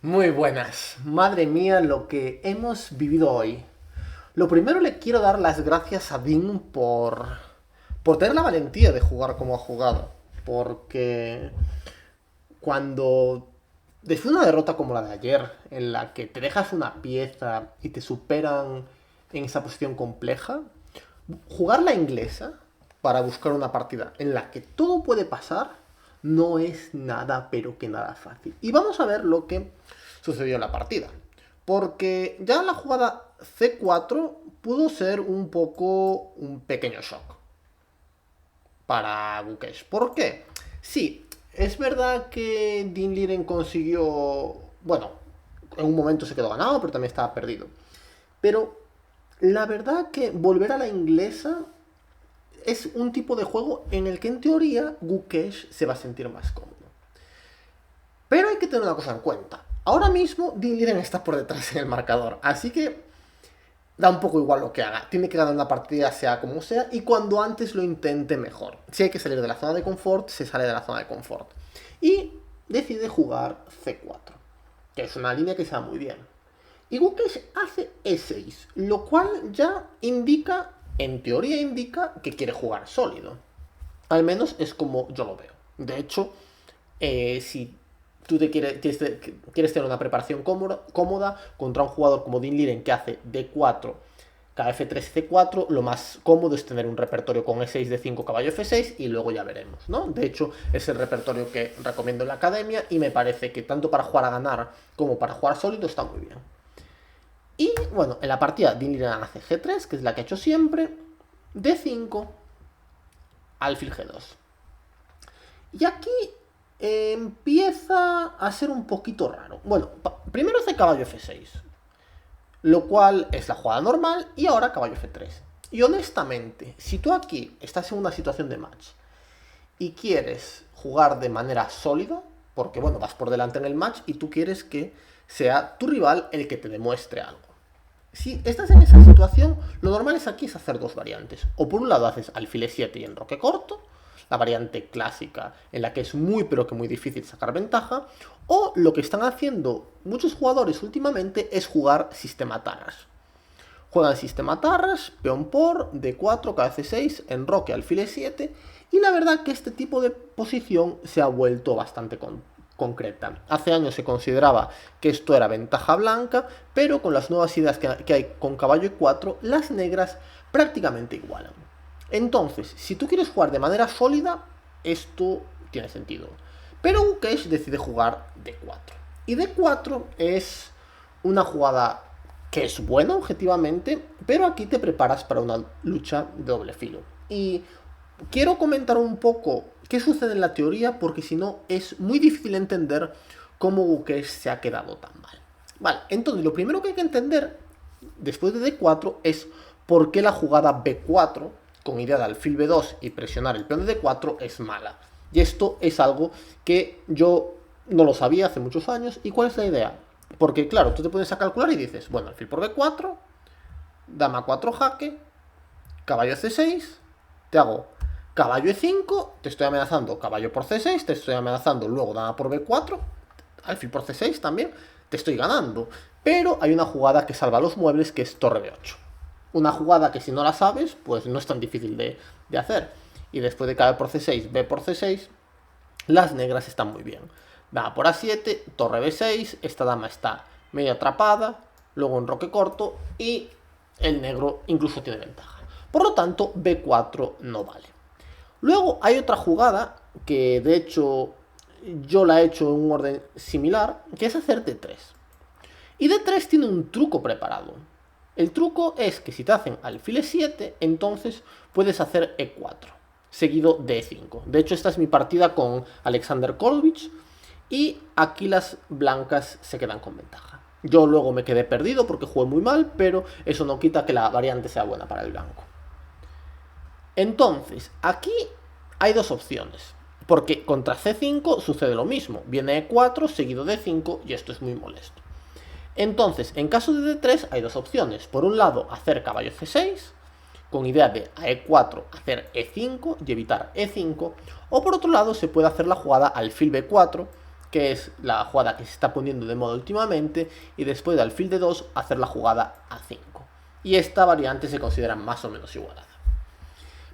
Muy buenas. Madre mía, lo que hemos vivido hoy. Lo primero le quiero dar las gracias a Dean por tener la valentía de jugar como ha jugado. Porque cuando después de una derrota como la de ayer, en la que te dejas una pieza y te superan en esa posición compleja, jugar la inglesa para buscar una partida en la que todo puede pasar no es nada, pero que nada fácil. Y vamos a ver lo que sucedió en la partida. Porque ya la jugada C4 pudo ser un poco un pequeño shock para Gukesh. ¿Por qué? Sí, es verdad que Dean Liren consiguió... Bueno, en un momento se quedó ganado, pero también estaba perdido. Pero la verdad que volver a la inglesa es un tipo de juego en el que en teoría Gukesh se va a sentir más cómodo. Pero hay que tener una cosa en cuenta. Ahora mismo Dean Liren está por detrás en el marcador, así que da un poco igual lo que haga. Tiene que ganar una partida sea como sea y cuando antes lo intente mejor. Si hay que salir de la zona de confort, se sale de la zona de confort. Y decide jugar C4, que es una línea que se va muy bien. Y Gukesh hace E6, lo cual ya indica, en teoría indica, que quiere jugar sólido. Al menos es como yo lo veo. De hecho, si tú quieres tener una preparación cómoda contra un jugador como Dean Liren que hace D4, kf3, C4, lo más cómodo es tener un repertorio con E6, D5, caballo F6 y luego ya veremos, ¿no? De hecho, es el repertorio que recomiendo en la academia y me parece que tanto para jugar a ganar como para jugar sólido está muy bien. Y bueno, en la partida Dean Liren hace G3, que es la que ha hecho siempre, D5, alfil G2. Y aquí empieza a ser un poquito raro. Bueno, primero hace caballo F6, lo cual es la jugada normal, y ahora caballo F3. Y honestamente, si tú aquí estás en una situación de match y quieres jugar de manera sólida, porque bueno, vas por delante en el match y tú quieres que sea tu rival el que te demuestre algo. Si estás en esa situación, lo normal es aquí es hacer dos variantes. O por un lado haces alfil E7 y enroque corto, la variante clásica en la que es muy pero que muy difícil sacar ventaja, o lo que están haciendo muchos jugadores últimamente es jugar sistema Tarras. Juegan sistema Tarras, peón por, D4, KC6, enroque, alfil E7, y la verdad que este tipo de posición se ha vuelto bastante concreta. Hace años se consideraba que esto era ventaja blanca, pero con las nuevas ideas que hay con caballo E4, las negras prácticamente igualan. Entonces, si tú quieres jugar de manera sólida, esto tiene sentido. Pero Gukesh decide jugar D4. Y D4 es una jugada que es buena objetivamente, pero aquí te preparas para una lucha de doble filo. Y quiero comentar un poco qué sucede en la teoría, porque si no es muy difícil entender cómo Gukesh se ha quedado tan mal. Vale, entonces lo primero que hay que entender después de D4 es por qué la jugada B4, con idea de alfil B2 y presionar el peón de D4, es mala. Y esto es algo que yo no lo sabía hace muchos años. ¿Y cuál es la idea? Porque claro, tú te pones a calcular y dices, bueno, alfil por B4, dama 4 jaque, caballo C6, te hago caballo E5, te estoy amenazando caballo por C6, te estoy amenazando luego dama por B4, alfil por C6 también, te estoy ganando. Pero hay una jugada que salva los muebles, que es torre B8. Una jugada que si no la sabes, pues no es tan difícil de hacer. Y después de caballo por C6, B por C6, las negras están muy bien. Dama por A7, torre B6, esta dama está medio atrapada, luego enroque corto y el negro incluso tiene ventaja. Por lo tanto, B4 no vale. Luego hay otra jugada que de hecho yo la he hecho en un orden similar, que es hacer D3. Y D3 tiene un truco preparado. El truco es que si te hacen alfil E7, entonces puedes hacer E4, seguido de E5. De hecho, esta es mi partida con Alexander Kolovich y aquí las blancas se quedan con ventaja. Yo luego me quedé perdido porque jugué muy mal, pero eso no quita que la variante sea buena para el blanco. Entonces, aquí hay dos opciones, porque contra C5 sucede lo mismo. Viene E4 seguido de E5 y esto es muy molesto. Entonces, en caso de D3 hay dos opciones. Por un lado, hacer caballo C6, con idea de a E4 hacer E5 y evitar E5. O por otro lado, se puede hacer la jugada alfil B4, que es la jugada que se está poniendo de moda últimamente, y después de alfil de 2 hacer la jugada A5. Y esta variante se considera más o menos igualada.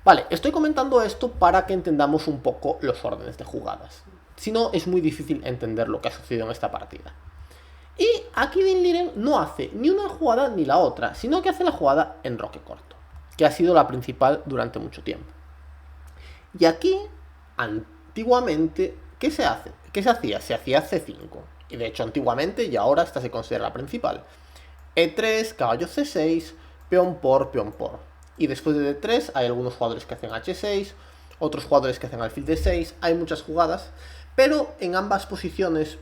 Vale, estoy comentando esto para que entendamos un poco los órdenes de jugadas. Si no, es muy difícil entender lo que ha sucedido en esta partida. Y aquí Dean Liren no hace ni una jugada ni la otra, sino que hace la jugada en roque corto, que ha sido la principal durante mucho tiempo. Y aquí, antiguamente, ¿qué se hace? ¿Qué se hacía? Se hacía C5. Y de hecho, antiguamente, y ahora esta se considera la principal. E3, caballo C6, peón por. Y después de D3 hay algunos jugadores que hacen H6, otros jugadores que hacen alfil D6, hay muchas jugadas, pero en ambas posiciones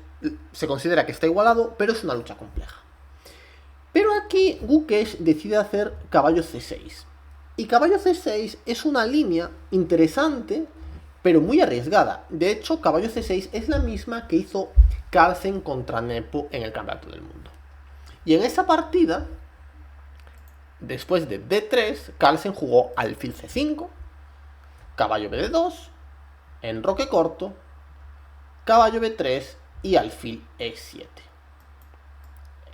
se considera que está igualado, pero es una lucha compleja. Pero aquí Gukesh decide hacer caballo C6. Y caballo C6 es una línea interesante, pero muy arriesgada. De hecho, caballo C6 es la misma que hizo Carlsen contra Nepo en el Campeonato del Mundo. Y en esa partida, después de D3, Carlsen jugó alfil C5, caballo BD2, en roque corto, caballo B3 y alfil E7.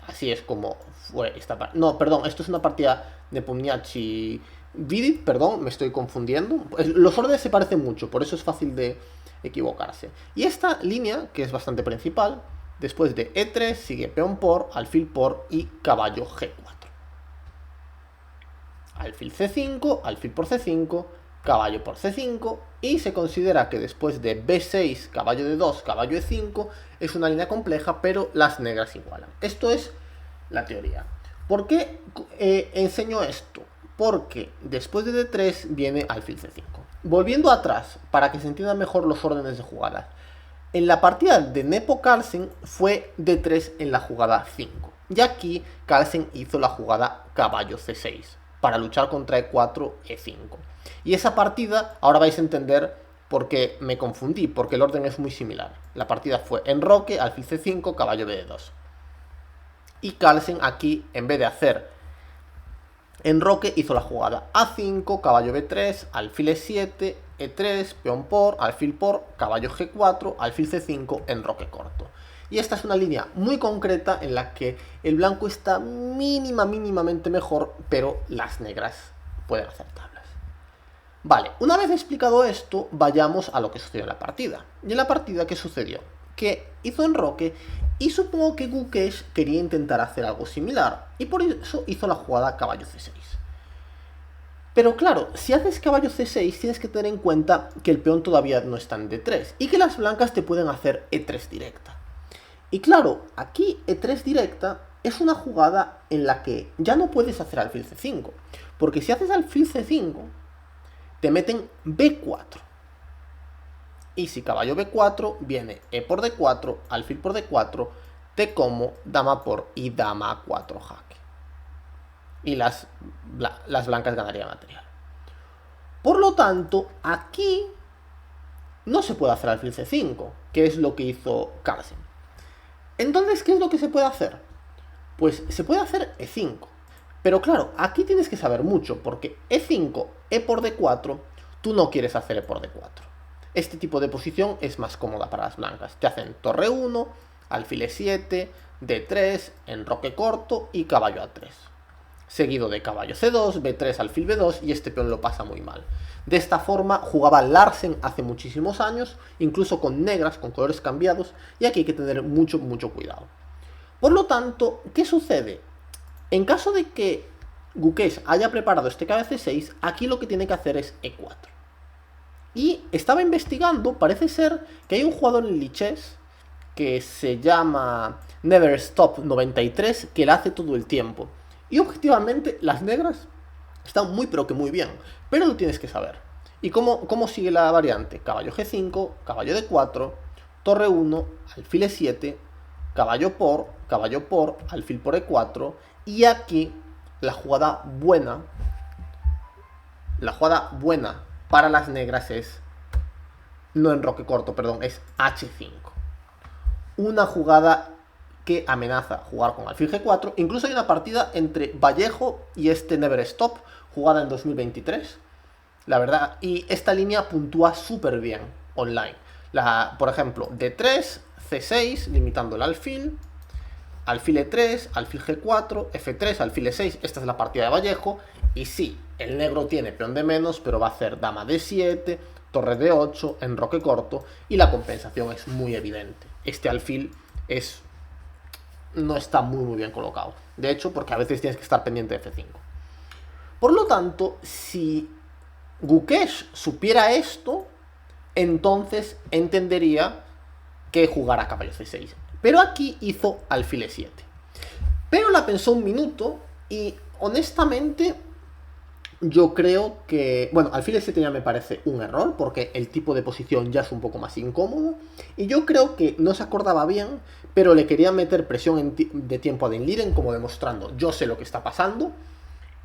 Así es como fue esta partida. No, perdón, esto es una partida de Nepomniachtchi Vidit, perdón, me estoy confundiendo. Los órdenes se parecen mucho, por eso es fácil de equivocarse. Y esta línea, que es bastante principal, después de E3 sigue peón por, alfil por y caballo G4. Alfil C5, alfil por C5, caballo por C5, y se considera que después de B6, caballo D2, caballo E5, es una línea compleja, pero las negras igualan. Esto es la teoría. ¿Por qué enseño esto? Porque después de D3 viene alfil C5. Volviendo atrás, para que se entiendan mejor los órdenes de jugadas. En la partida de Nepo Carlsen fue D3 en la jugada 5. Y aquí Carlsen hizo la jugada caballo C6 para luchar contra E4, E5. Y esa partida, ahora vais a entender por qué me confundí, porque el orden es muy similar. La partida fue en roque, alfil C5, caballo B2. Y Carlsen aquí, en vez de hacer en roque, hizo la jugada A5, caballo B3, alfil E7, E3, peón por, alfil por, caballo G4, alfil C5 en roque corto. Y esta es una línea muy concreta en la que el blanco está mínimamente mejor, pero las negras pueden hacer tablas. Vale, una vez explicado esto, vayamos a lo que sucedió en la partida. Y en la partida, ¿qué sucedió? Que hizo en roque y supongo que Gukesh quería intentar hacer algo similar. Y por eso hizo la jugada caballo C6. Pero claro, si haces caballo C6 tienes que tener en cuenta que el peón todavía no está en D3 y que las blancas te pueden hacer E3 directa. Y claro, aquí E3 directa es una jugada en la que ya no puedes hacer alfil C5, porque si haces alfil C5 te meten B4. Y si caballo B4 viene E por D4, alfil por D4, te como dama por y dama A4 jaque. Y las blancas ganarían material. Por lo tanto, aquí no se puede hacer alfil C5, que es lo que hizo Carlsen. Entonces, ¿qué es lo que se puede hacer? Pues se puede hacer E5. Pero claro, aquí tienes que saber mucho, porque E5, E por D4, tú no quieres hacer E por D4. Este tipo de posición es más cómoda para las blancas. Te hacen torre 1, alfil E7, D3, enroque corto y caballo A3. Seguido de caballo C2, B3, alfil B2 y este peón lo pasa muy mal. De esta forma jugaba Larsen hace muchísimos años, incluso con negras, con colores cambiados, y aquí hay que tener mucho cuidado. Por lo tanto, ¿qué sucede? En caso de que Gukesh haya preparado este caballo C6, aquí lo que tiene que hacer es E4. Y estaba investigando, parece ser que hay un jugador en Lichess que se llama NeverStop93 que la hace todo el tiempo. Y objetivamente las negras están muy muy bien, pero lo tienes que saber. ¿Y cómo sigue la variante? Caballo G5, caballo D4, torre 1, alfil E7, caballo por, alfil por E4, y aquí la jugada buena para las negras es, no enroque corto, perdón, es H5. Una jugada que amenaza jugar con alfil G4. Incluso hay una partida entre Vallejo y este NeverStop, jugada en 2023, la verdad, y esta línea puntúa súper bien online. Por ejemplo, D3, C6, limitando el alfil, alfil E3, alfil G4, F3, alfil E6, esta es la partida de Vallejo, y sí, el negro tiene peón de menos, pero va a hacer dama D7, torre D8, enroque corto, y la compensación es muy evidente. Este alfil no está muy bien colocado, de hecho, porque a veces tienes que estar pendiente de F5. Por lo tanto, si Gukesh supiera esto, entonces entendería que jugara caballo C6. Pero aquí hizo alfil E7. Pero la pensó un minuto y honestamente yo creo que... Bueno, alfil E7 ya me parece un error porque el tipo de posición ya es un poco más incómodo. Y yo creo que no se acordaba bien, pero le quería meter presión de tiempo a Ding Liren como demostrando yo sé lo que está pasando.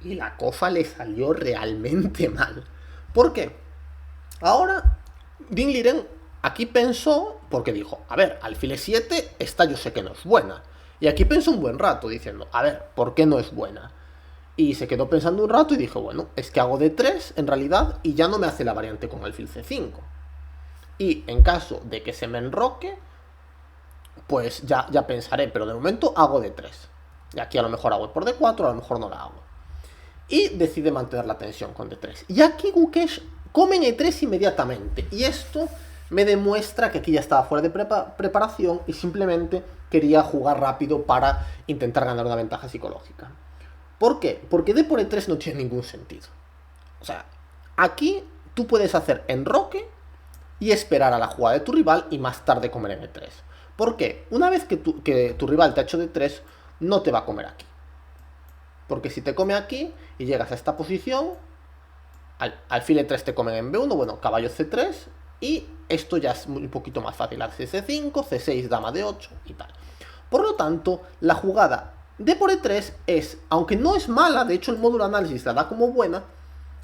Y la cosa le salió realmente mal. ¿Por qué? Ahora, Ding Liren aquí pensó, porque dijo, a ver, alfil E7, esta yo sé que no es buena. Y aquí pensó un buen rato diciendo, a ver, ¿por qué no es buena? Y se quedó pensando un rato y dijo, bueno, es que hago D3 en realidad y ya no me hace la variante con alfil C5. Y en caso de que se me enroque, pues ya pensaré, pero de momento hago D3. Y aquí a lo mejor hago por D4, a lo mejor no la hago. Y decide mantener la tensión con D3. Y aquí Gukesh come en E3 inmediatamente. Y esto me demuestra que aquí ya estaba fuera de preparación y simplemente quería jugar rápido para intentar ganar una ventaja psicológica. ¿Por qué? Porque D por E3 no tiene ningún sentido. O sea, aquí tú puedes hacer enroque y esperar a la jugada de tu rival y más tarde comer en E3. ¿Por qué? Una vez que tu rival te ha hecho D3, no te va a comer aquí. Porque si te come aquí y llegas a esta posición, alfil E3 te comen en B1, bueno, caballo C3, y esto ya es un poquito más fácil, hace C5, C6, dama D8 y tal. Por lo tanto, la jugada D por E3 es, aunque no es mala, de hecho el módulo análisis la da como buena,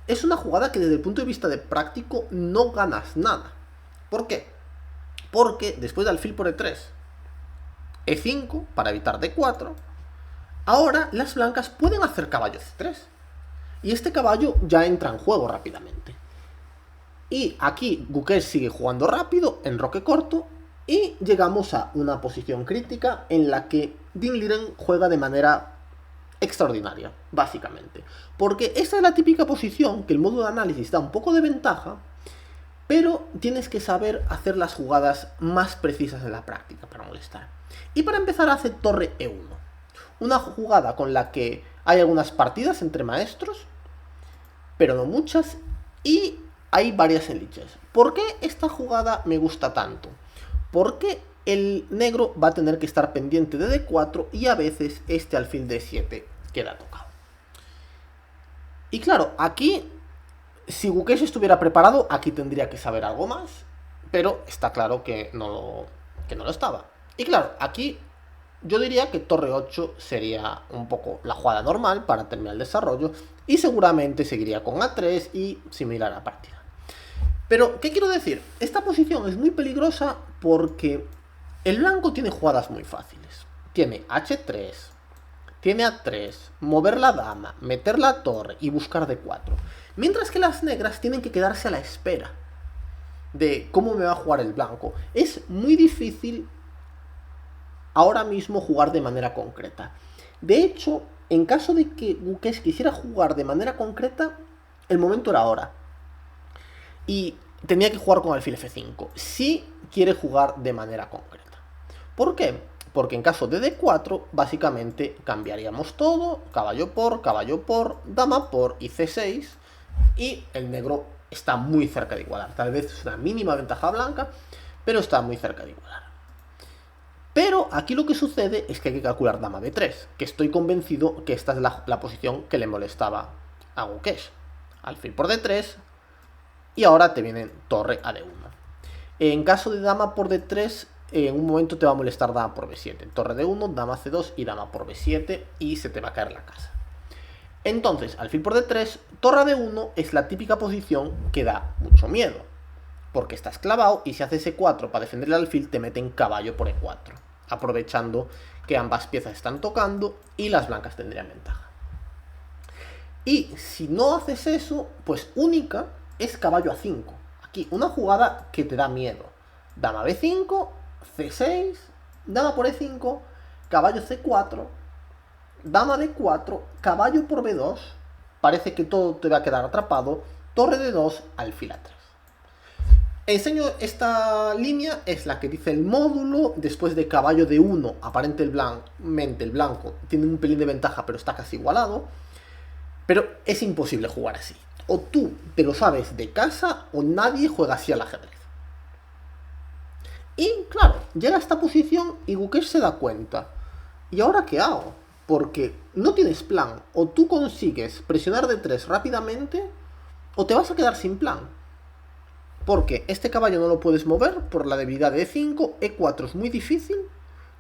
es una jugada que desde el punto de vista de práctico no ganas nada. ¿Por qué? Porque después de alfil por E3, E5 para evitar D4, ahora las blancas pueden hacer caballo C3. Y este caballo ya entra en juego rápidamente. Y aquí Gukesh sigue jugando rápido, enroque corto, y llegamos a una posición crítica en la que Ding Liren juega de manera extraordinaria, básicamente. Porque esta es la típica posición que el módulo de análisis da un poco de ventaja, pero tienes que saber hacer las jugadas más precisas en la práctica para molestar. Y para empezar hace torre E1. Una jugada con la que hay algunas partidas entre maestros, pero no muchas, y hay varias elites. ¿Por qué esta jugada me gusta tanto? Porque el negro va a tener que estar pendiente de D4 y a veces este alfil D7 queda tocado. Y claro, aquí, si Gukesh estuviera preparado, aquí tendría que saber algo más, pero está claro que no lo estaba. Y claro, aquí yo diría que torre 8 sería un poco la jugada normal para terminar el desarrollo y seguramente seguiría con A3 y similar a la partida. Pero, ¿qué quiero decir? Esta posición es muy peligrosa porque el blanco tiene jugadas muy fáciles. Tiene H3, tiene A3, mover la dama, meter la torre y buscar D4. Mientras que las negras tienen que quedarse a la espera de cómo me va a jugar el blanco. Es muy difícil ahora mismo jugar de manera concreta. De hecho, en caso de que Gukesh quisiera jugar de manera concreta, el momento era ahora. Y tenía que jugar con alfil F5, si quiere jugar de manera concreta. ¿Por qué? Porque en caso de D4, básicamente cambiaríamos todo, caballo por, dama por y C6, y el negro está muy cerca de igualar. Tal vez es una mínima ventaja blanca, pero está muy cerca de igualar. Pero aquí lo que sucede es que hay que calcular dama B3, que estoy convencido que esta es la posición que le molestaba a Gukesh. Alfil por D3, y ahora te viene torre a D1. En caso de dama por D3, en un momento te va a molestar dama por B7. Torre D1, dama C2 y dama por B7, y se te va a caer la casa. Entonces, alfil por D3, torre a D1 es la típica posición que da mucho miedo, porque estás clavado y si haces E4 para defender el alfil te meten caballo por E4, aprovechando que ambas piezas están tocando y las blancas tendrían ventaja. Y si no haces eso, pues única es caballo A5. Aquí, una jugada que te da miedo. Dama B5, C6, dama por E5, caballo C4, dama D4, caballo por B2, parece que todo te va a quedar atrapado, torre D2, alfil A3. Enseño esta línea, es la que dice el módulo, después de caballo D1, aparentemente el blanco tiene un pelín de ventaja, pero está casi igualado, pero es imposible jugar así. O tú te lo sabes de casa, o nadie juega así al ajedrez. Y claro, llega a esta posición y Gukesh se da cuenta. ¿Y ahora qué hago? Porque no tienes plan. O tú consigues presionar D3 rápidamente, o te vas a quedar sin plan. Porque este caballo no lo puedes mover por la debilidad de E5, E4 es muy difícil,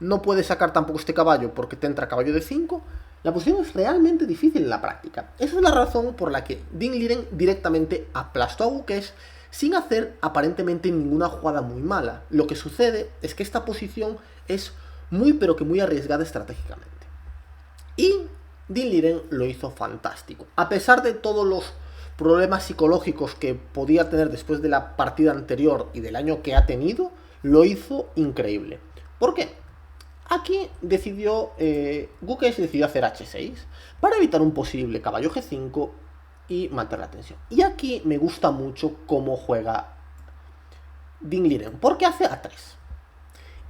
no puedes sacar tampoco este caballo porque te entra caballo D5. La posición es realmente difícil en la práctica. Esa es la razón por la que Ding Liren directamente aplastó a Gukesh sin hacer aparentemente ninguna jugada muy mala. Lo que sucede es que esta posición es muy pero que muy arriesgada estratégicamente. Y Ding Liren lo hizo fantástico. A pesar de todos los problemas psicológicos que podía tener después de la partida anterior y del año que ha tenido, lo hizo increíble. ¿Por qué? Aquí Gukesh decidió hacer H6 para evitar un posible caballo G5 y mantener la tensión. Y aquí me gusta mucho cómo juega Ding Liren, porque hace A3.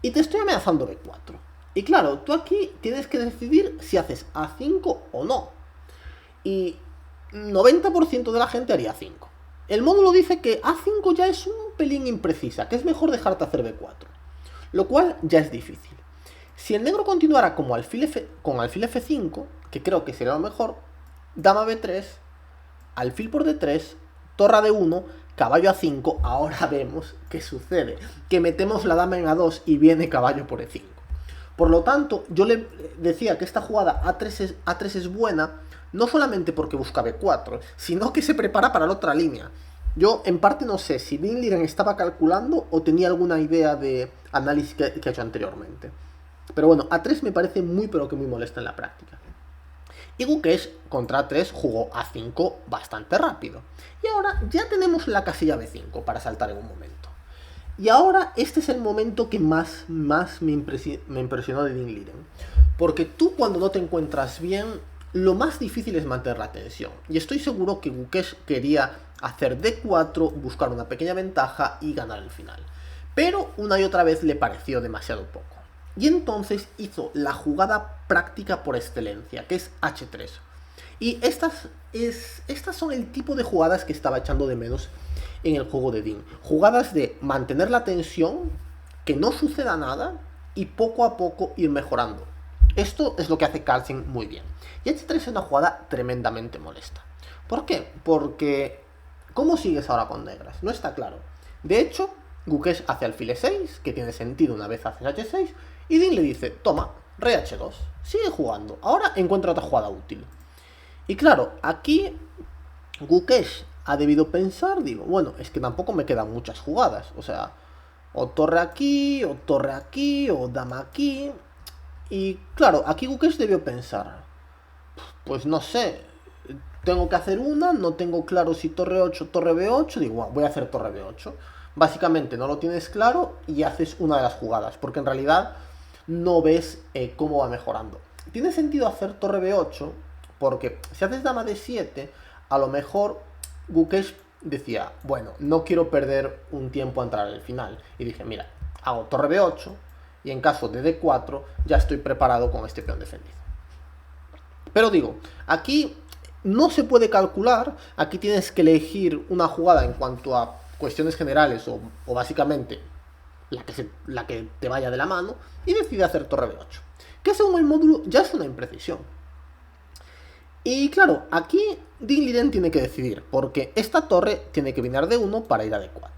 Y te estoy amenazando B4. Y claro, tú aquí tienes que decidir si haces A5 o no. Y 90% de la gente haría A5. El módulo dice que A5 ya es un pelín imprecisa, que es mejor dejarte hacer B4. Lo cual ya es difícil. Si el negro continuara como con alfil F5, que creo que sería lo mejor, dama B3, alfil por D3, torre D1, caballo A5, ahora vemos qué sucede. Que metemos la dama en A2 y viene caballo por E5. Por lo tanto, yo le decía que esta jugada A3 es buena, no solamente porque busca B4, sino que se prepara para la otra línea. Yo en parte no sé si Ding Liren estaba calculando o tenía alguna idea de análisis que ha hecho anteriormente. Pero bueno, A3 me parece muy pero que muy molesta en la práctica. Y Gukesh contra A3 jugó A5 bastante rápido. Y ahora ya tenemos la casilla B5 para saltar en un momento. Y ahora este es el momento que más me impresionó de Ding Liren. Porque tú cuando no te encuentras bien, lo más difícil es mantener la tensión. Y estoy seguro que Gukesh quería hacer D4, buscar una pequeña ventaja y ganar el final. Pero una y otra vez le pareció demasiado poco. Y entonces hizo la jugada práctica por excelencia, que es H3. Y estas son el tipo de jugadas que estaba echando de menos en el juego de Ding. Jugadas de mantener la tensión, que no suceda nada y poco a poco ir mejorando. Esto es lo que hace Carlsen muy bien. Y H3 es una jugada tremendamente molesta. ¿Por qué? Porque ¿cómo sigues ahora con negras? No está claro. De hecho, Gukesh hace alfil E6, que tiene sentido una vez haces H6, y Ding le dice, toma, rey H2, sigue jugando, ahora encuentra otra jugada útil. Y claro, aquí Gukesh ha debido pensar, digo, bueno, es que tampoco me quedan muchas jugadas, o sea, o torre aquí, o dama aquí. Y claro, aquí Gukesh debió pensar, pues no sé, tengo que hacer una, no tengo claro si torre 8, torre B8, digo, bueno, voy a hacer torre B8. Básicamente no lo tienes claro y haces una de las jugadas, porque en realidad no ves cómo va mejorando. Tiene sentido hacer torre B8, porque si haces dama D7, a lo mejor Gukesh decía, bueno, no quiero perder un tiempo a entrar al final. Y dije, mira, hago torre B8 y en caso de D4 ya estoy preparado con este peón defendido. Pero digo, aquí no se puede calcular, aquí tienes que elegir una jugada en cuanto a cuestiones generales o básicamente la que te vaya de la mano y decide hacer torre B8, que según el módulo ya es una imprecisión. Y claro, aquí Ding Liren tiene que decidir, porque esta torre tiene que venir de 1 para ir a D4.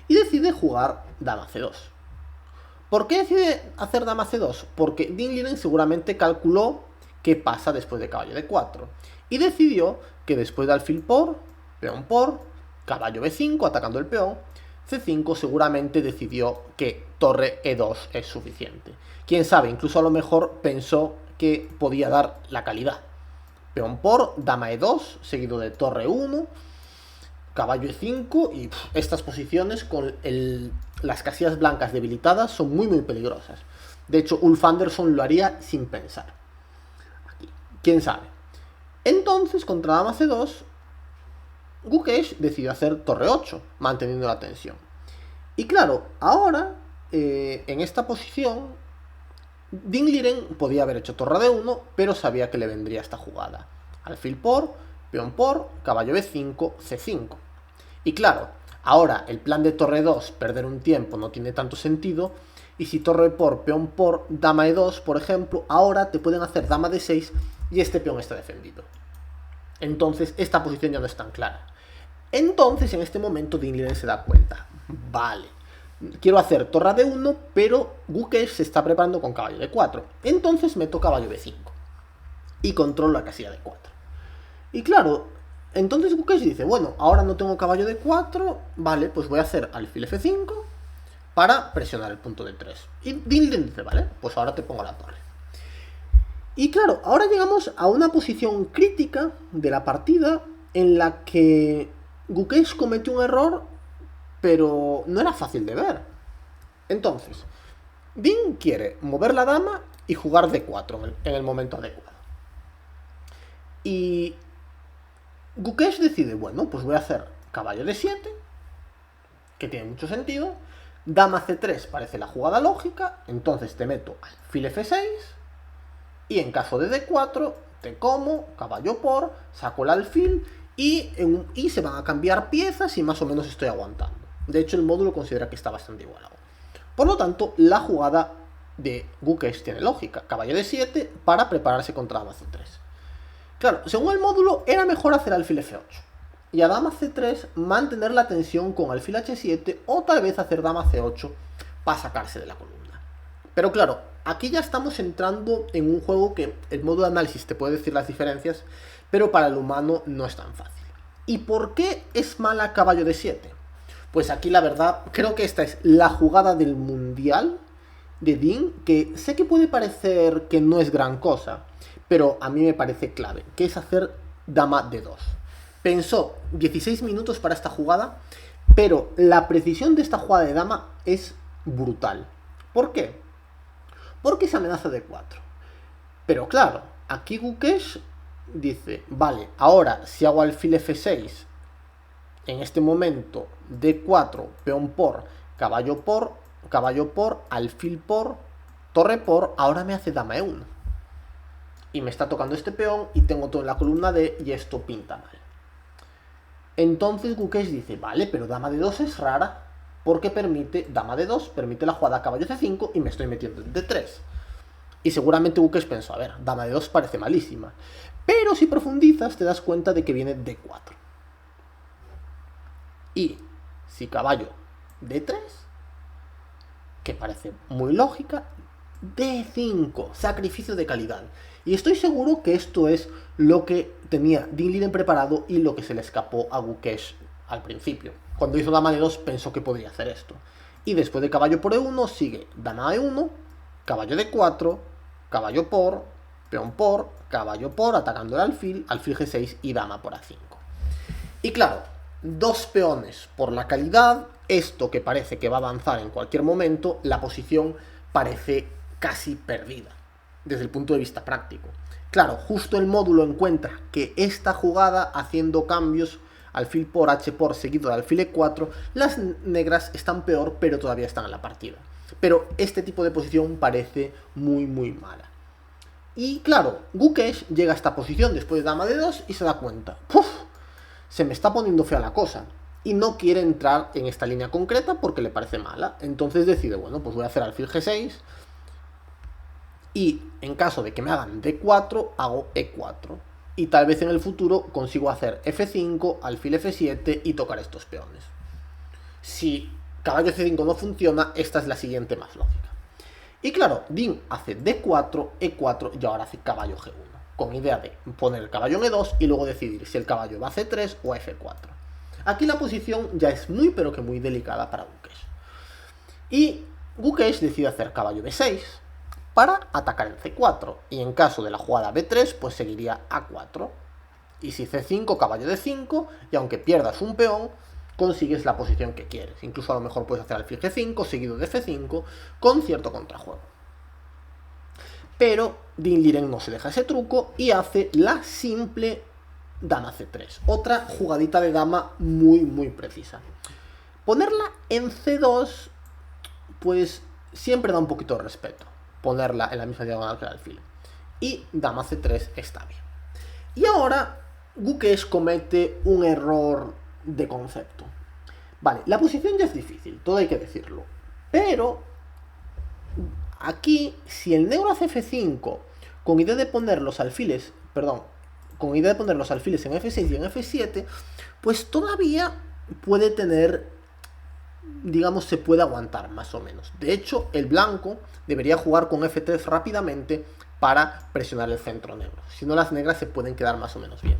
Y decide jugar dama C2. ¿Por qué decide hacer dama C2? Porque Ding Liren seguramente calculó qué pasa después de caballo D4. Y decidió que después de alfil por, peón por, caballo B5 atacando el peón, C5 seguramente decidió que torre E2 es suficiente. Quién sabe, incluso a lo mejor pensó que podía dar la calidad. Peón por, dama E2, seguido de torre 1. caballo E5 y estas posiciones con las casillas blancas debilitadas son muy peligrosas. De hecho, Ulf Anderson lo haría sin pensar. Aquí, quién sabe. Entonces, contra dama C2, Gukesh decidió hacer torre 8, manteniendo la tensión. Y claro, ahora, en esta posición, Ding Liren podía haber hecho torre D1, pero sabía que le vendría esta jugada. Alfil por, peón por, caballo B5, C5. Y claro, ahora el plan de torre 2, perder un tiempo, no tiene tanto sentido. Y si torre por, peón por, dama E2, por ejemplo, ahora te pueden hacer dama D6 y este peón está defendido. Entonces esta posición ya no es tan clara. Entonces en este momento Ding Liren se da cuenta. Vale, quiero hacer torre D1, pero Gukesh se está preparando con caballo D4. Entonces meto caballo B5 y controlo la casilla D4. Y claro, entonces Gukesh dice, bueno, ahora no tengo caballo D4, vale, pues voy a hacer alfil F5 para presionar el punto D3. Y Ding Liren dice, vale, pues ahora te pongo la torre. Y claro, ahora llegamos a una posición crítica de la partida en la que Gukesh cometió un error, pero no era fácil de ver. Entonces, Ding quiere mover la dama y jugar D4 en el momento adecuado. Y Gukesh decide, bueno, pues voy a hacer caballo D7, que tiene mucho sentido. Dama C3 parece la jugada lógica, entonces te meto alfil F6, y en caso de D4, te como, caballo por, saco el alfil, y se van a cambiar piezas y más o menos estoy aguantando. De hecho, el módulo considera que está bastante igualado. Por lo tanto, la jugada de Gukesh tiene lógica. Caballo D7 para prepararse contra dama C3. Claro, según el módulo, era mejor hacer alfil F8. Y a dama C3 mantener la tensión con alfil H7 o tal vez hacer dama C8 para sacarse de la columna. Pero claro, aquí ya estamos entrando en un juego que el módulo de análisis te puede decir las diferencias, pero para el humano no es tan fácil. ¿Y por qué es mala caballo D7? Pues aquí la verdad, creo que esta es la jugada del mundial de Ding, que sé que puede parecer que no es gran cosa, pero a mí me parece clave, que es hacer dama D2. Pensó 16 minutos para esta jugada, pero la precisión de esta jugada de dama es brutal. ¿Por qué? Porque se amenaza D4. Pero claro, aquí Gukesh dice, vale, ahora si hago alfil F6, en este momento D4, peón por, caballo por, alfil por, torre por, ahora me hace dama E1. Y me está tocando este peón y tengo todo en la columna D y esto pinta mal. Entonces Gukesh dice, vale, pero dama D2 es rara porque permite, dama D2, permite la jugada caballo C5 y me estoy metiendo en D3. Y seguramente Gukesh pensó, a ver, dama D2 parece malísima. Pero si profundizas te das cuenta de que viene D4. Y si caballo D3, que parece muy lógica, D5, sacrificio de calidad. Y estoy seguro que esto es lo que tenía Ding Liren preparado y lo que se le escapó a Gukesh al principio. Cuando hizo dama D2 pensó que podría hacer esto. Y después de caballo por E1 sigue dama E1, caballo D4, caballo por, peón por, caballo por, atacando el alfil, alfil G6 y dama por A5. Y claro, dos peones por la calidad, esto que parece que va a avanzar en cualquier momento, la posición parece casi perdida, desde el punto de vista práctico. Claro, justo el módulo encuentra que esta jugada, haciendo cambios, alfil por, H por, seguido de alfil E4, las negras están peor, pero todavía están en la partida. Pero este tipo de posición parece muy mala. Y claro, Gukesh llega a esta posición después de dama D2 y se da cuenta, ¡puf! Se me está poniendo fea la cosa. Y no quiere entrar en esta línea concreta porque le parece mala. Entonces decide, bueno, pues voy a hacer alfil G6. Y en caso de que me hagan D4, hago E4. Y tal vez en el futuro consigo hacer F5, alfil F7 y tocar estos peones. Si caballo C5 no funciona, esta es la siguiente más lógica. Y claro, Ding hace D4, E4 y ahora hace caballo G1. Con idea de poner el caballo en E2 y luego decidir si el caballo va a C3 o a F4. Aquí la posición ya es muy pero que muy delicada para Gukesh. Y Gukesh decide hacer caballo B6 para atacar en C4. Y en caso de la jugada B3, pues seguiría A4. Y si C5, caballo D5, y aunque pierdas un peón, consigues la posición que quieres. Incluso a lo mejor puedes hacer alfil G5, seguido de F5, con cierto contrajuego. Pero Dean Liren no se deja ese truco y hace la simple dama C3. Otra jugadita de dama muy precisa. Ponerla en C2, pues siempre da un poquito de respeto. Ponerla en la misma diagonal que el alfil. Y dama C3 está bien. Y ahora Gukesh comete un error de concepto. Vale, la posición ya es difícil, todo hay que decirlo. Pero aquí, si el negro hace F5 con idea de poner los alfiles, con idea de poner los alfiles en F6 y en F7, pues todavía puede tener, digamos, se puede aguantar más o menos. De hecho, el blanco debería jugar con F3 rápidamente para presionar el centro negro. Si no, las negras se pueden quedar más o menos bien.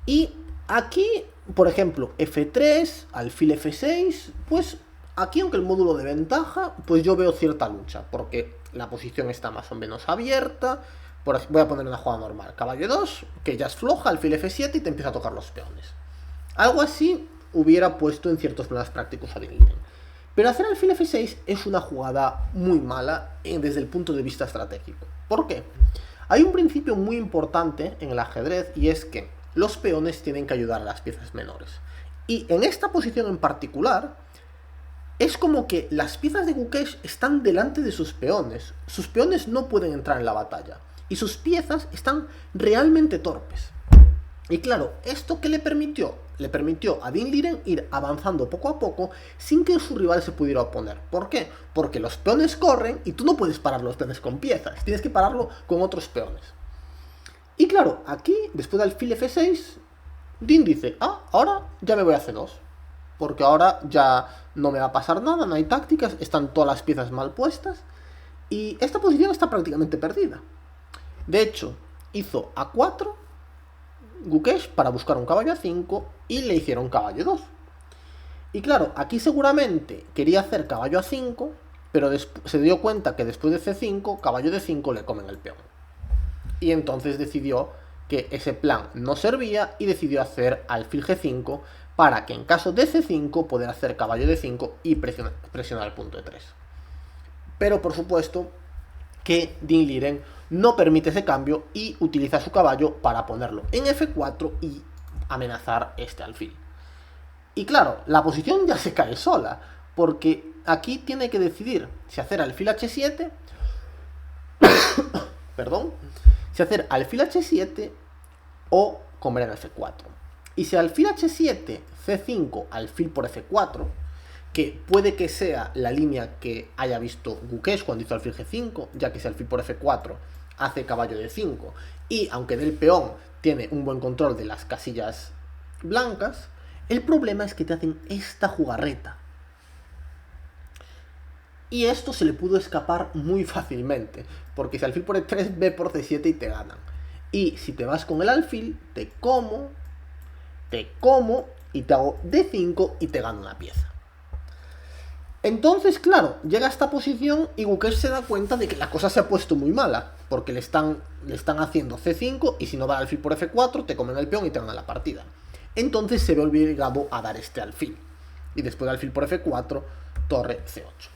Y aquí, por ejemplo, F3, alfil F6, pues aquí, aunque el módulo de ventaja, pues yo veo cierta lucha, porque la posición está más o menos abierta. Voy a poner una jugada normal, caballo 2, que ya es floja, alfil F7 y te empieza a tocar los peones. Algo así hubiera puesto en ciertos problemas prácticos a Dean Liren. Pero hacer alfil F6 es una jugada muy mala desde el punto de vista estratégico. ¿Por qué? Hay un principio muy importante en el ajedrez y es que los peones tienen que ayudar a las piezas menores. Y en esta posición en particular, es como que las piezas de Gukesh están delante de sus peones. Sus peones no pueden entrar en la batalla. Y sus piezas están realmente torpes. Y claro, ¿esto qué le permitió? Le permitió a Dean Liren ir avanzando poco a poco sin que su rival se pudiera oponer. ¿Por qué? Porque los peones corren y tú no puedes parar los peones con piezas. Tienes que pararlo con otros peones. Y claro, aquí, después del alfil F6, Dean dice, ahora ya me voy a C2. Porque ahora ya no me va a pasar nada, no hay tácticas, están todas las piezas mal puestas. Y esta posición está prácticamente perdida. De hecho, hizo A4, Gukesh, para buscar un caballo A5 y le hicieron caballo 2. Y claro, aquí seguramente quería hacer caballo A5, pero se dio cuenta que después de C5, caballo D5 le comen el peón. Y entonces decidió que ese plan no servía y decidió hacer alfil G5 para que en caso de C5 poder hacer caballo D5 y presionar el punto E3. Pero por supuesto que Dean Liren no permite ese cambio y utiliza su caballo para ponerlo en F4 y amenazar este alfil. Y claro, la posición ya se cae sola, porque aquí tiene que decidir si hacer alfil H7, si hacer alfil H7 o comer en F4. Y si alfil H7, C5, alfil por F4, que puede que sea la línea que haya visto Gukesh cuando hizo alfil G5, ya que si alfil por F4 hace caballo D5, y aunque del peón tiene un buen control de las casillas blancas, el problema es que te hacen esta jugarreta. Y esto se le pudo escapar muy fácilmente, porque si alfil por E3, B por C7 y te ganan. Y si te vas con el alfil, te como y te hago D5 y te gano una pieza. Entonces, claro, llega a esta posición y Gukesh se da cuenta de que la cosa se ha puesto muy mala, porque le están haciendo C5 y si no va alfil por F4 te comen el peón y te ganan la partida. Entonces se ve obligado a dar este alfil. Y después de alfil por F4, torre C8.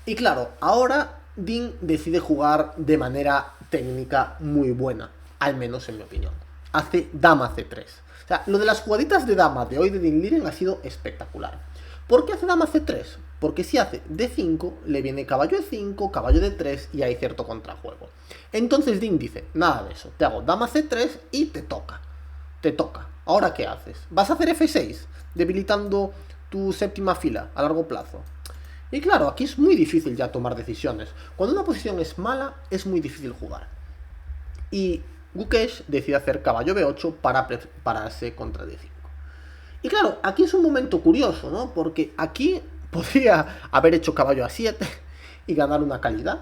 Y claro, ahora Dean decide jugar de manera técnica muy buena, al menos en mi opinión. Hace dama C3. O sea, lo de las jugaditas de dama de hoy de Dean Liren ha sido espectacular. ¿Por qué hace dama C3? Porque si hace D5, le viene caballo E5, caballo D3 y hay cierto contrajuego. Entonces Dean dice, nada de eso, te hago dama C3 y te toca. Te toca. ¿Ahora qué haces? ¿Vas a hacer F6, debilitando tu séptima fila a largo plazo? Y claro, aquí es muy difícil ya tomar decisiones. Cuando una posición es mala, es muy difícil jugar. Y Gukesh decide hacer caballo B8 para prepararse contra D5. Y claro, aquí es un momento curioso, ¿no? Porque aquí podría haber hecho caballo A7 y ganar una calidad.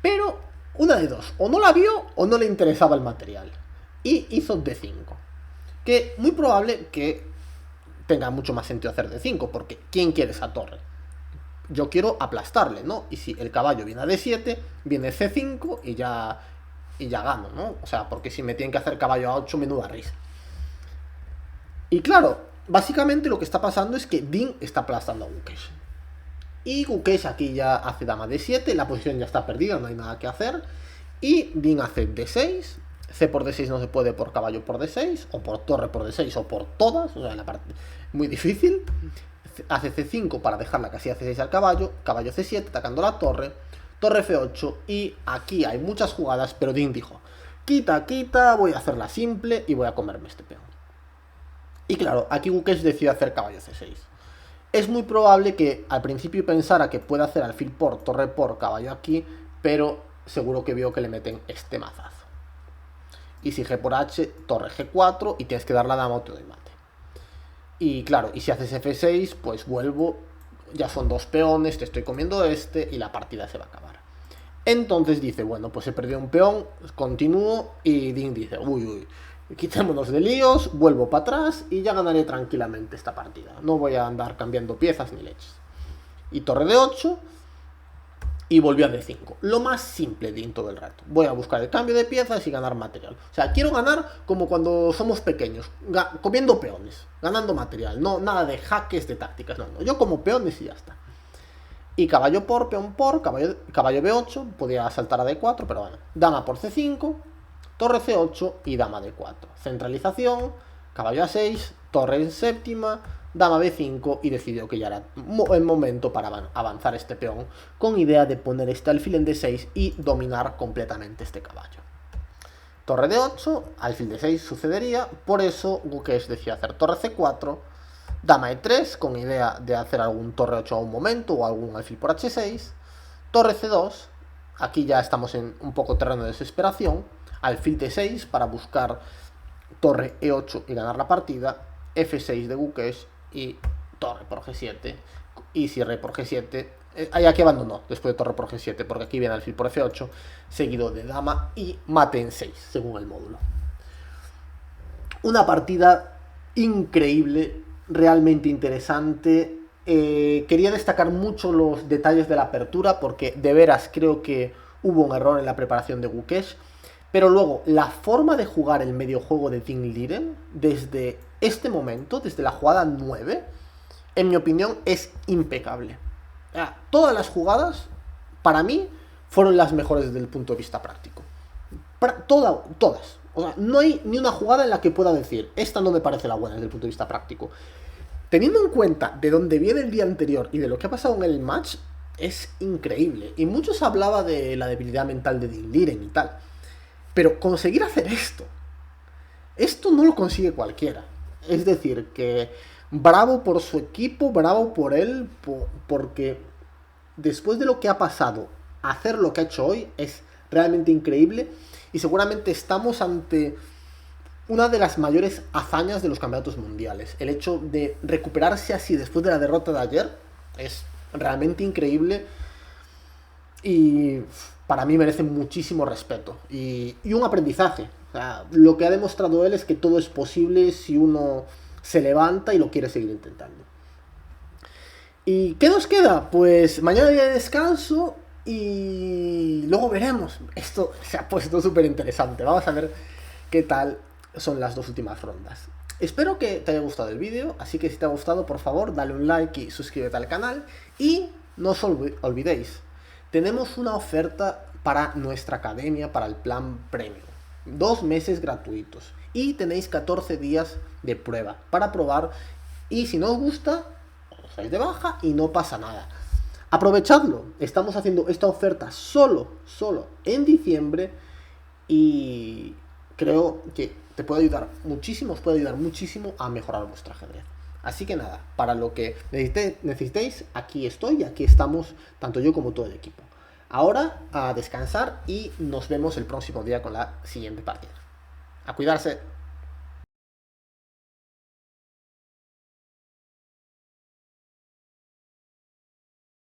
Pero una de dos, o no la vio o no le interesaba el material. Y hizo D5. Que muy probable que tenga mucho más sentido hacer D5, porque ¿quién quiere esa torre? Yo quiero aplastarle, ¿no? Y si el caballo viene a D7, viene C5 y ya y ya gano, ¿no? O sea, porque si me tienen que hacer caballo a 8, menuda risa. Y claro, básicamente lo que está pasando es que Dean está aplastando a Gukesh. Y Gukesh aquí ya hace dama d7, la posición ya está perdida, no hay nada que hacer. Y Dean hace d6, c por d6 no se puede por caballo por d6, o por torre por d6, o por todas, o sea, la parte muy difícil. Hace c5 para dejar la casilla c6 al caballo, caballo c7 atacando la torre, torre f8, y aquí hay muchas jugadas, pero Dean dijo, quita, quita, voy a hacerla simple y voy a comerme este peón. Y claro, aquí Gukesh decide hacer caballo c6. Es muy probable que al principio pensara que puede hacer alfil por, torre por, caballo aquí, pero seguro que vio que le meten este mazazo. Y si g por h, torre g4, y tienes que dar la dama o te doy mate. Y claro, y si haces f6, pues vuelvo, ya son 2 peones, te estoy comiendo este, y la partida se va a acabar. Entonces dice, bueno, pues he perdido un peón, continúo, y Dean dice, uy, quitémonos de líos, vuelvo para atrás y ya ganaré tranquilamente esta partida. No voy a andar cambiando piezas ni leches. Y torre de 8 y volvió a d5. Lo más simple de todo el rato. Voy a buscar el cambio de piezas y ganar material. O sea, quiero ganar como cuando somos pequeños, comiendo peones, ganando material. No, nada de jaques, de tácticas, no. Yo como peones y ya está. Y caballo por, peón por, caballo b8, podía saltar a d4, pero bueno. Dama por c5, torre c8 y dama d4. Centralización, caballo a6, torre en séptima, dama b5 y decidió que ya era el momento para avanzar este peón con idea de poner este alfil en d6 y dominar completamente este caballo. Torre d8, alfil d6 sucedería, por eso Gukesh decide hacer torre c4, dama e3 con idea de hacer algún torre 8 a un momento o algún alfil por h6, torre c2, aquí ya estamos en un poco terreno de desesperación, alfil d6 para buscar torre e8 y ganar la partida, f6 de Gukesh y torre por g7, y si rey por g7, aquí abandonó después de torre por g7, porque aquí viene alfil por f8, seguido de dama y mate en 6, según el módulo. Una partida increíble, realmente interesante. Quería destacar mucho los detalles de la apertura, porque de veras creo que hubo un error en la preparación de Gukesh. Pero luego, la forma de jugar el medio juego de Dean Liren, desde este momento, desde la jugada 9, en mi opinión, es impecable. Todas las jugadas, para mí, fueron las mejores desde el punto de vista práctico. Todas. O sea, no hay ni una jugada en la que pueda decir, esta no me parece la buena desde el punto de vista práctico. Teniendo en cuenta de dónde viene el día anterior y de lo que ha pasado en el match, es increíble. Y muchos hablaba de la debilidad mental de Dean Liren y tal. Pero conseguir hacer esto no lo consigue cualquiera. Es decir, que bravo por su equipo, bravo por él, porque después de lo que ha pasado, hacer lo que ha hecho hoy es realmente increíble y seguramente estamos ante una de las mayores hazañas de los campeonatos mundiales. El hecho de recuperarse así después de la derrota de ayer es realmente increíble y para mí merece muchísimo respeto y un aprendizaje. O sea, lo que ha demostrado él es que todo es posible si uno se levanta y lo quiere seguir intentando. ¿Y qué nos queda? Pues mañana día de descanso y luego veremos. Esto se ha puesto súper interesante. Vamos a ver qué tal son las 2 últimas rondas. Espero que te haya gustado el vídeo, así que si te ha gustado, por favor, dale un like y suscríbete al canal. Y no os olvidéis, tenemos una oferta para nuestra academia, para el plan premium. 2 meses gratuitos y tenéis 14 días de prueba para probar, y si no os gusta, os dais de baja y no pasa nada. Aprovechadlo, estamos haciendo esta oferta solo en diciembre y creo que te puede ayudar muchísimo, os puede ayudar muchísimo a mejorar vuestro ajedrez. Así que nada, para lo que necesitéis, aquí estoy y aquí estamos, tanto yo como todo el equipo. Ahora a descansar y nos vemos el próximo día con la siguiente partida. A cuidarse.